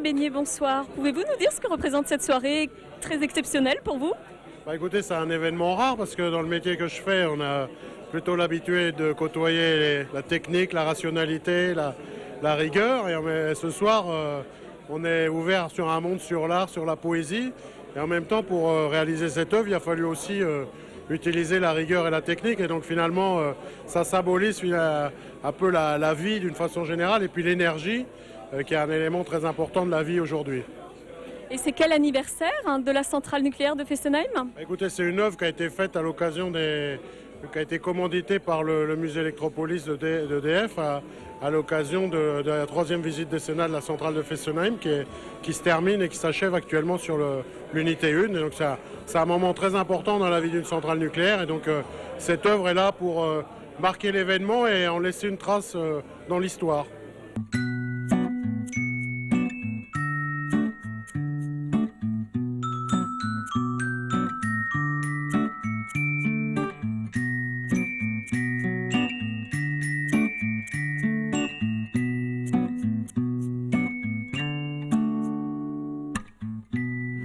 Beignet, bonsoir. Pouvez-vous nous dire ce que représente cette soirée très exceptionnelle pour vous? Écoutez, c'est un événement rare parce que dans le métier que je fais, on a plutôt l'habitude de côtoyer la technique, la rationalité, la rigueur. Et ce soir, on est ouvert sur un monde sur l'art, sur la poésie. Et en même temps, pour réaliser cette œuvre, il a fallu aussi utiliser la rigueur et la technique. Et donc finalement, ça symbolise un peu la vie d'une façon générale et puis l'énergie, qui est un élément très important de la vie aujourd'hui. Et c'est quel anniversaire de la centrale nucléaire de Fessenheim? Écoutez, c'est une œuvre qui a été faite à l'occasion qui a été commanditée par le musée Electropolis d'EDF à l'occasion de la 3e visite décennale de la centrale de Fessenheim qui se termine et qui s'achève actuellement sur l'unité 1. Et donc c'est un moment très important dans la vie d'une centrale nucléaire. Et donc cette œuvre est là pour marquer l'événement et en laisser une trace dans l'histoire.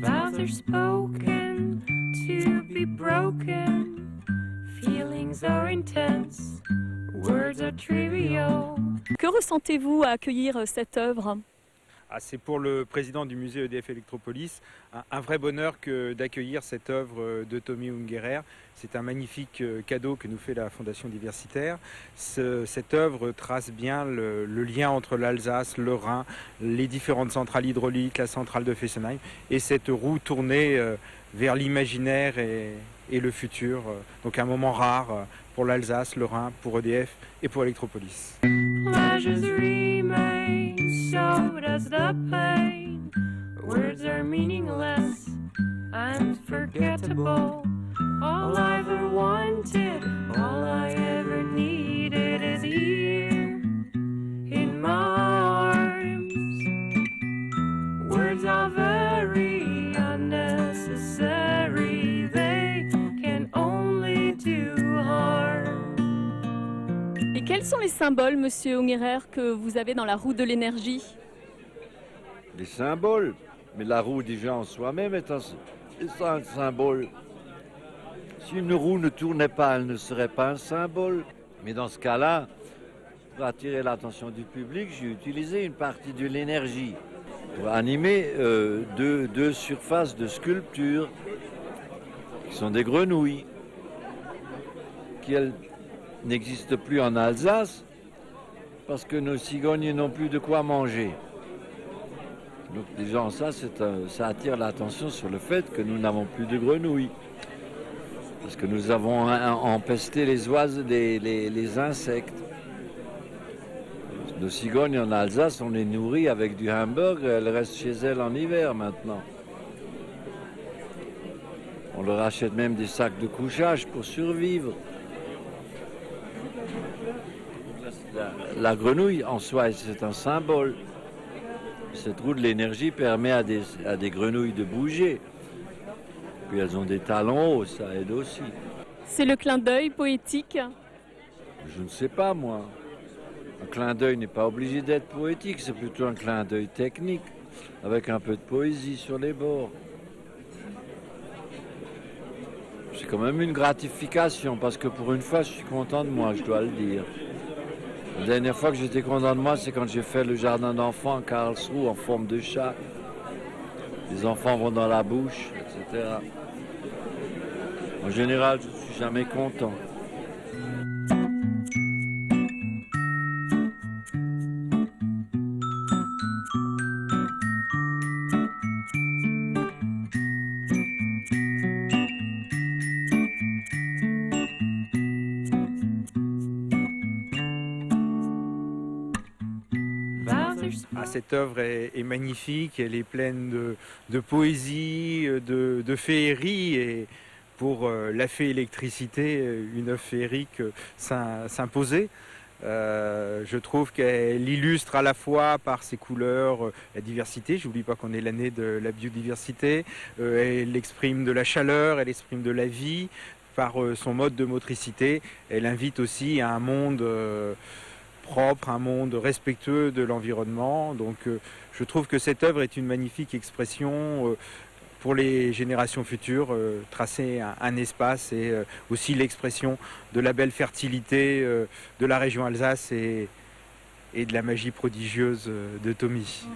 Vows are spoken to be broken. Feelings are intense. Words are trivial. Que ressentez-vous à accueillir cette œuvre? C'est pour le président du musée EDF Electropolis un vrai bonheur d'accueillir cette œuvre de Tommy Ungerer. C'est un magnifique cadeau que nous fait la Fondation Diversitaire. Cette œuvre trace bien le lien entre l'Alsace, le Rhin, les différentes centrales hydrauliques, la centrale de Fessenheim et cette roue tournée vers l'imaginaire et le futur. Donc un moment rare pour l'Alsace, le Rhin, pour EDF et pour Electropolis. Pleasures remain, so does the pain. Words are meaningless and forgettable. All I ever wanted, all I ever needed is here in my arms. Words are very unnecessary, they can only do harm. Et quels sont les symboles, monsieur Ungerer, que vous avez dans la roue de l'énergie? Les symboles, mais la roue déjà en soi-même est un symbole. Si une roue ne tournait pas, elle ne serait pas un symbole. Mais dans ce cas-là, pour attirer l'attention du public, j'ai utilisé une partie de l'énergie pour animer deux surfaces de sculpture qui sont des grenouilles, qui elles n'existent plus en Alsace parce que nos cigognes n'ont plus de quoi manger. Donc déjà ça attire l'attention sur le fait que nous n'avons plus de grenouilles. Parce que nous avons empesté les oiseaux, les insectes. Nos cigognes en Alsace, on les nourrit avec du hamburger, elles restent chez elles en hiver maintenant. On leur achète même des sacs de couchage pour survivre. La grenouille en soi, c'est un symbole. Cette roue de l'énergie permet à des grenouilles de bouger. Puis elles ont des talons hauts, ça aide aussi. C'est le clin d'œil poétique? Je ne sais pas, moi. Un clin d'œil n'est pas obligé d'être poétique, c'est plutôt un clin d'œil technique, avec un peu de poésie sur les bords. C'est quand même une gratification, parce que pour une fois, je suis content de moi, je dois le dire. La dernière fois que j'étais content de moi, c'est quand j'ai fait le jardin d'enfants à Karlsruhe en forme de chat. Les enfants vont dans la bouche, etc. En général, je ne suis jamais content. Cette œuvre est magnifique, elle est pleine de poésie, de féerie et pour la fée électricité, une œuvre féerique s'imposait. Je trouve qu'elle illustre à la fois par ses couleurs la diversité, j'oublie pas qu'on est l'année de la biodiversité, elle exprime de la chaleur, elle exprime de la vie, par son mode de motricité, elle invite aussi à un monde propre, un monde respectueux de l'environnement. Donc je trouve que cette œuvre est une magnifique expression pour les générations futures, tracer un espace et aussi l'expression de la belle fertilité de la région Alsace et de la magie prodigieuse de Tommy.